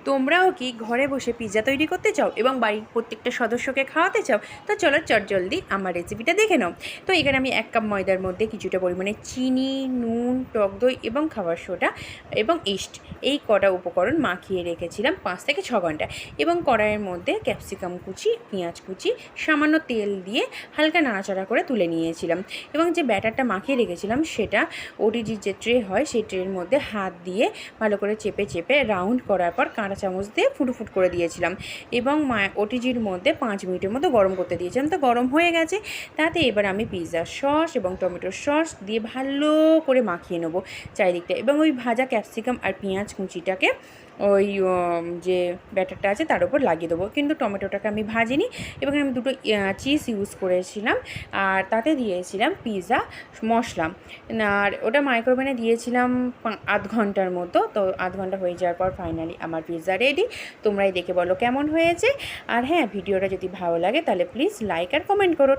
তোমরাও কি ঘরে বসে পিৎজা তৈরি করতে চাও এবং বাড়ির প্রত্যেকটা সদস্যকে খাওয়াতে চাও? তো চলো চটজলদি আমার রেসিপিটা দেখে নাও। তো এখানে আমি 1 কাপ ময়দার মধ্যে কিছুটা পরিমাণে চিনি, নুন, টক দই এবং খাবার সোডা এবং ইস্ট এই কটা উপকরণ মাখিয়ে রেখেছিলাম 5 থেকে 6 ঘন্টা। এবং কড়াইয়ের মধ্যে ক্যাপসিকাম কুচি, পেঁয়াজ কুচি, সামান্য তেল দিয়ে হালকা নাড়াচাড়া করে তুলে নিয়েছিলাম। এবং যে ব্যাটারটা মাখিয়ে রেখেছিলাম সেটা ওটিজির যে ট্রে হয় সেই ট্রের মধ্যে হাত দিয়ে ভালো করে চেপে চেপে রাউন্ড করার পর কাঁটা চামচ দিয়ে ফুটফুট করে দিয়েছিলাম এবং ওটিজির মধ্যে 5 মিনিটের মতো গরম করতে দিয়েছিলাম। তো গরম হয়ে গেছে, তাতে এবার আমি পিৎজা সস এবং টমেটো সস দিয়ে ভালো করে মাখিয়ে নেবো চারিদিকটা। এবং ওই ভাজা ক্যাপসিকাম আর পেঁয়াজ কুচিটাকে ওই যে ব্যাটারটা আছে তার উপর লাগিয়ে দেবো। কিন্তু টমেটোটাকে আমি ভাজিনি এবং আমি দুটো চিজ ইউজ করেছিলাম আর তাতে দিয়েছিলাম পিৎজা মশলা। আর ওটা মাইক্রোওভেনে দিয়েছিলাম আধ ঘন্টার মতো। তো আধ ঘন্টা হয়ে যাওয়ার পর ফাইনালি আমার পিৎজা রেডি। তোমরাই দেখে বলো কেমন হয়েছে। আর হ্যাঁ, ভিডিওটা যদি ভালো লাগে তাহলে প্লিজ লাইক আর কমেন্ট করো।